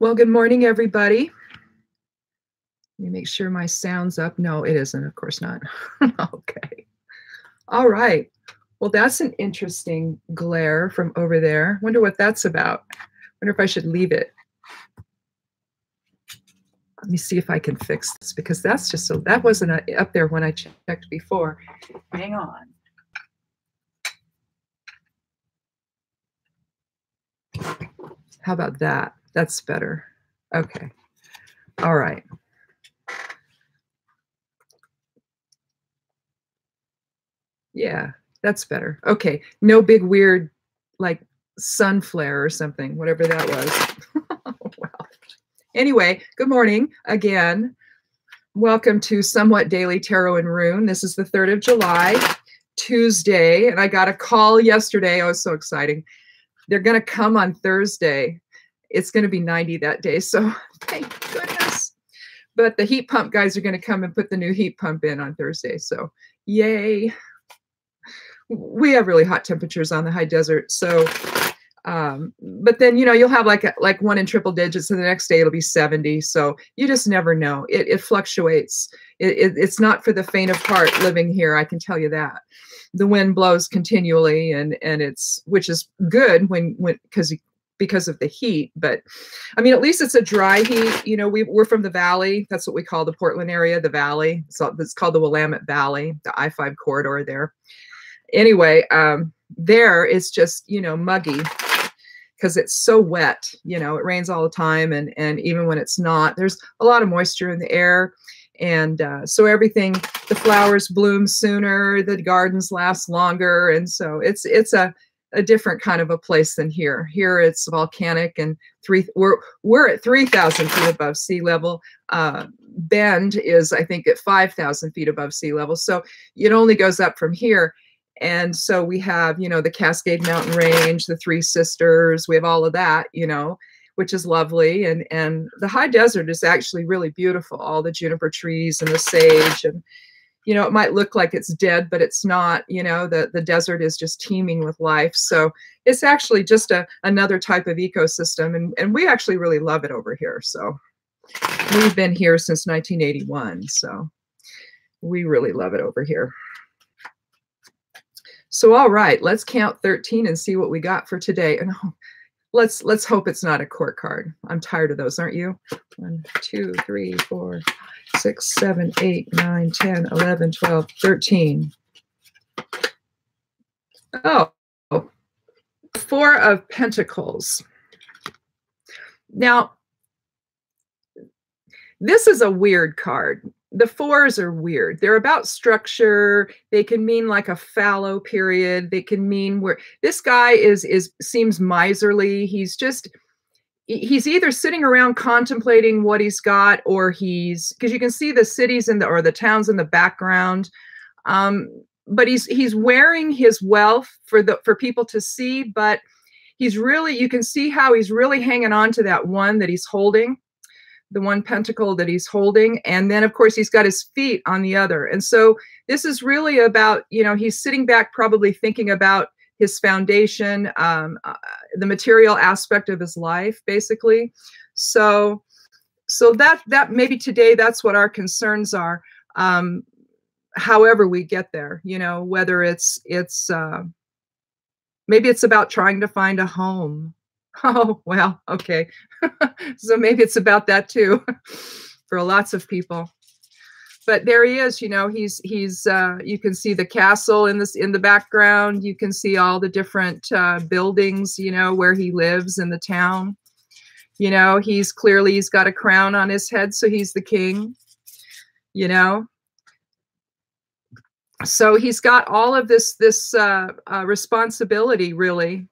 Well, good morning, everybody. Let me make sure my sound's up. No, it isn't. Of course not. Okay. All right. Well, that's an interesting glare from over there. Wonder what that's about. Wonder if I should leave it. Let me see if I can fix this because that's just so, that wasn't up there when I checked before. Hang on. How about that? That's better. Okay. All right. Yeah, that's better. Okay. No big weird like sun flare or something, whatever that was. Well, anyway, good morning again. Welcome to Somewhat Daily Tarot and Rune. This is the 3rd of July, Tuesday, and I got a call yesterday. Oh, it was so exciting. They're going to come on Thursday. It's going to be 90 that day, so thank goodness. But the heat pump guys are going to come and put the new heat pump in on Thursday, so yay. We have really hot temperatures on the high desert, so but then you'll have like one in triple digits, and the next day it'll be 70. So you just never know. It fluctuates. It's not for the faint of heart living here, I can tell you that. The wind blows continually, and which is good when because of the heat. But I mean, at least it's a dry heat. We're from the valley. That's what we call the Portland area, the valley. So it's called the Willamette Valley, the I-5 corridor there. Anyway, there it's just muggy because it's so wet. It rains all the time, and even when it's not, there's a lot of moisture in the air, and so everything, the flowers bloom sooner, the gardens last longer, and so it's a different kind of a place than here. Here it's volcanic, and we're at 3,000 feet above sea level. Bend is, I think, at 5,000 feet above sea level, so it only goes up from here. And so we have, the Cascade Mountain Range, the Three Sisters, we have all of that, which is lovely. And the high desert is actually really beautiful, all the juniper trees and the sage. And, it might look like it's dead, but it's not. The desert is just teeming with life. So it's actually just another type of ecosystem. And we actually really love it over here. So we've been here since 1981. So we really love it over here. So, all right, let's count 13 and see what we got for today. And let's hope it's not a court card. I'm tired of those, aren't you? 1, 2, 3, 4, 6, 7, 8, 9, 10, 11, 12, 13. Oh, 4 of Pentacles. Now, this is a weird card. The 4s are weird. They're about structure. They can mean like a fallow period. They can mean where this guy seems miserly. He's either sitting around contemplating what he's got, or because you can see the cities or the towns in the background. But he's wearing his wealth for people to see, but you can see how he's really hanging on to that one that he's holding. The one pentacle that he's holding. And then of course he's got his feet on the other. And so this is really about, he's sitting back probably thinking about his foundation, the material aspect of his life, basically. So that maybe today that's what our concerns are. However we get there, whether it's maybe it's about trying to find a home. Oh, well, okay. So maybe it's about that too for lots of people. But there he is, he's you can see the castle in the background. You can see all the different buildings, where he lives in the town. He's got a crown on his head, so he's the king, So he's got all of this responsibility, really.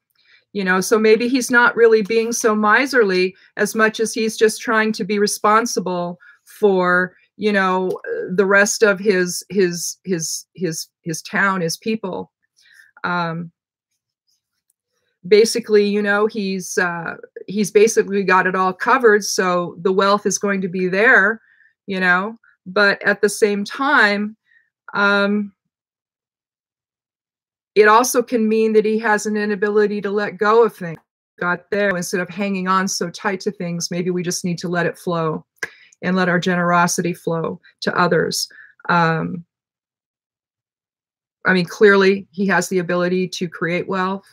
So maybe he's not really being so miserly as much as he's just trying to be responsible for, the rest of his town, his people. Basically, he's basically got it all covered. So the wealth is going to be there, but at the same time, it also can mean that he has an inability to let go of things. got there. Instead of hanging on so tight to things, maybe we just need to let it flow and let our generosity flow to others. I mean, clearly he has the ability to create wealth.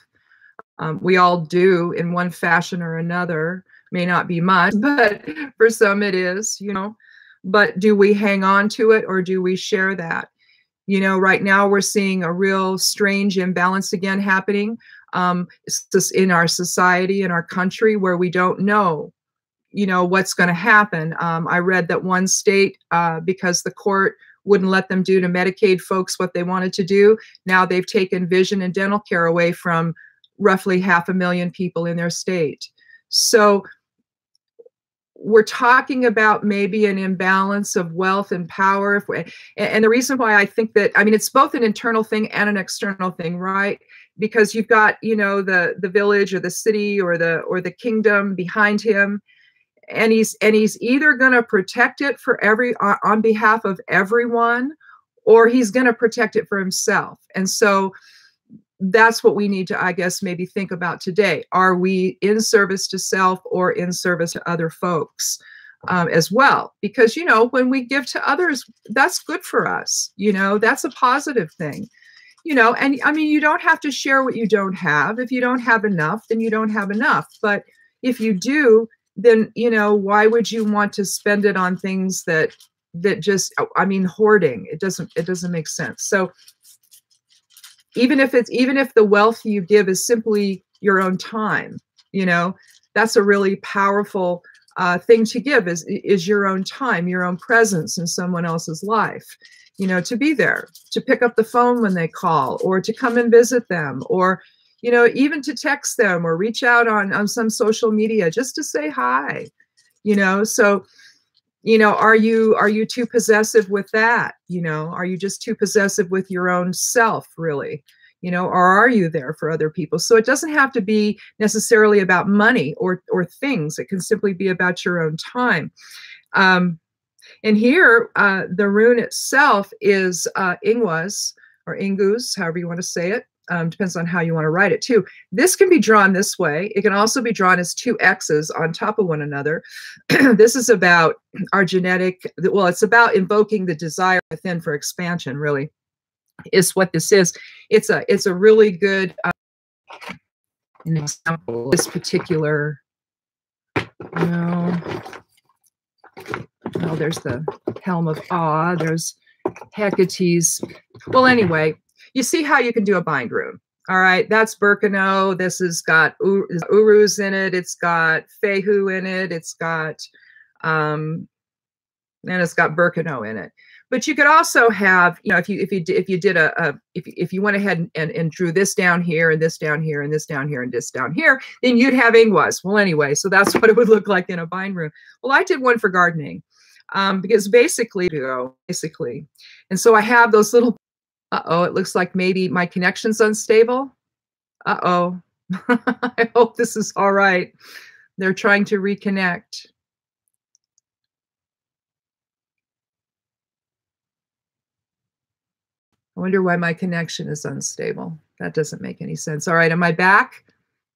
We all do in one fashion or another. May not be much, but for some it is, you know. But do we hang on to it, or do we share that? You know, right now we're seeing a real strange imbalance again happening. It's just in our society, in our country, where we don't know, you know, what's going to happen. I read that one state, because the court wouldn't let them do to Medicaid folks what they wanted to do, now they've taken vision and dental care away from roughly 500,000 people in their state. So we're talking about maybe an imbalance of wealth and power. And the reason why I think that, I mean, it's both an internal thing and an external thing, right? Because you've got, you know, the village or the city or the kingdom behind him, and he's either going to protect it for on behalf of everyone, or he's going to protect it for himself. And so that's what we need to, I guess, maybe think about today. Are we in service to self or in service to other folks as well? Because, you know, when we give to others, that's good for us. You know, that's a positive thing. You know, and I mean, you don't have to share what you don't have. If you don't have enough, then you don't have enough. But if you do, then, you know, why would you want to spend it on things that just, I mean, hoarding? It doesn't make sense. So even if the wealth you give is simply your own time, you know, that's a really powerful thing to give, is your own time, your own presence in someone else's life, you know, to be there, to pick up the phone when they call, or to come and visit them, or, you know, even to text them or reach out on some social media just to say hi, you know. So, you know, are you too possessive with that? You know, are you just too possessive with your own self, really? You know, or are you there for other people? So it doesn't have to be necessarily about money or things. It can simply be about your own time. And here, the rune itself is Ingwas, or Ingus, however you want to say it. Depends on how you want to write it too. This can be drawn this way. It can also be drawn as two X's on top of one another. This is about our genetic, well, it's about invoking the desire within for expansion, really, is what this is. It's a really good an example. This particular, no, oh, there's the Helm of Awe. There's Hecate's. Well, anyway, you see how you can do a bind rune. All right, that's Birkenau. This has got Uruz in it. It's got Fehu in it. It's got, and it's got Birkenau in it. But you could also have, you know, if you went ahead and drew this down here and this down here and this down here and this down here, then you'd have Ingwas. Well, anyway, so that's what it would look like in a bind rune. Well, I did one for gardening, because basically, and so I have those little. Uh-oh, it looks like maybe my connection's unstable. Uh-oh. I hope this is all right. They're trying to reconnect. I wonder why my connection is unstable. That doesn't make any sense. All right, am I back?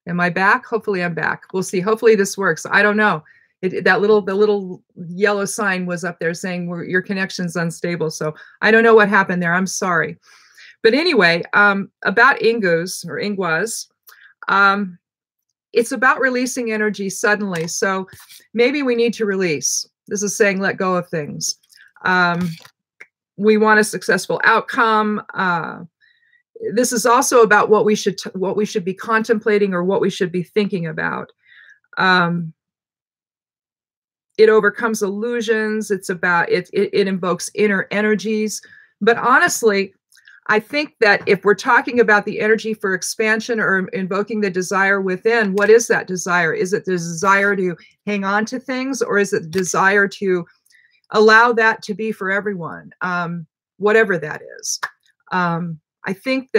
Am I back? Hopefully I'm back. We'll see. Hopefully this works. I don't know. The little yellow sign was up there saying your connection's unstable. So I don't know what happened there. I'm sorry. But anyway, about Ingus or Ingwas, it's about releasing energy suddenly. So maybe we need to release. This is saying let go of things. We want a successful outcome. This is also about what we should be contemplating or what we should be thinking about. It overcomes illusions. It's about it invokes inner energies. But honestly, I think that if we're talking about the energy for expansion or invoking the desire within, what is that desire? Is it the desire to hang on to things, or is it the desire to allow that to be for everyone? Whatever that is. I think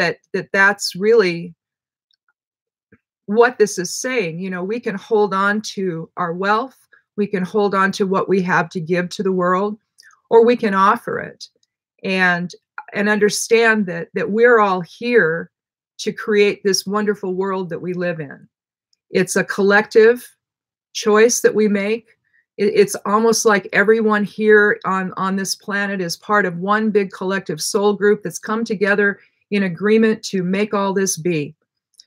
that's really what this is saying. You know, we can hold on to our wealth, we can hold on to what we have to give to the world, or we can offer it and understand that we're all here to create this wonderful world that we live in. It's a collective choice that we make. It's almost like everyone here on this planet is part of one big collective soul group that's come together in agreement to make all this be.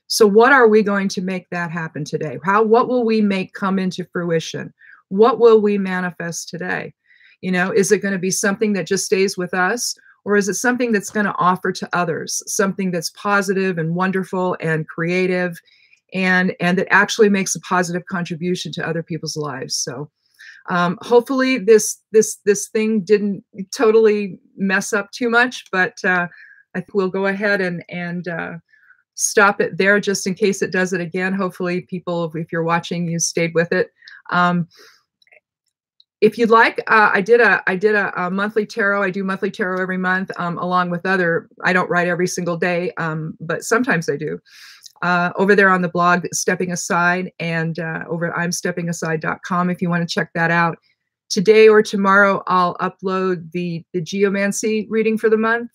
So what are we going to make that happen today? What will we make come into fruition? What will we manifest today? You know, is it going to be something that just stays with us? Or is it something that's going to offer to others, something that's positive and wonderful and creative and that actually makes a positive contribution to other people's lives? So hopefully this thing didn't totally mess up too much, but I think we'll go ahead and stop it there just in case it does it again. Hopefully people, if you're watching, you stayed with it. If you'd like, I did a monthly tarot. I do monthly tarot every month, along with other. I don't write every single day, but sometimes I do. Over there on the blog, Stepping Aside, and over at imsteppingaside.com if you want to check that out. Today or tomorrow, I'll upload the geomancy reading for the month.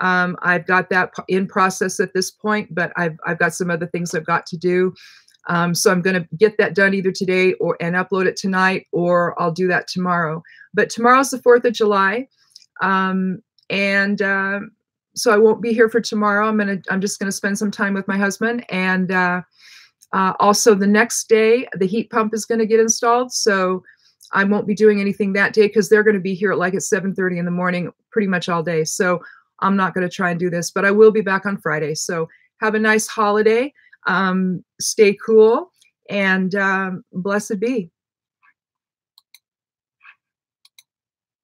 I've got that in process at this point, but I've got some other things I've got to do. So I'm going to get that done either today and upload it tonight, or I'll do that tomorrow. But tomorrow's the 4th of July. So I won't be here for tomorrow. I'm just gonna spend some time with my husband, and also the next day the heat pump is gonna get installed. So I won't be doing anything that day because they're gonna be here at 7:30 in the morning, pretty much all day. So I'm not gonna try and do this, but I will be back on Friday. So have a nice holiday. Stay cool, and blessed be.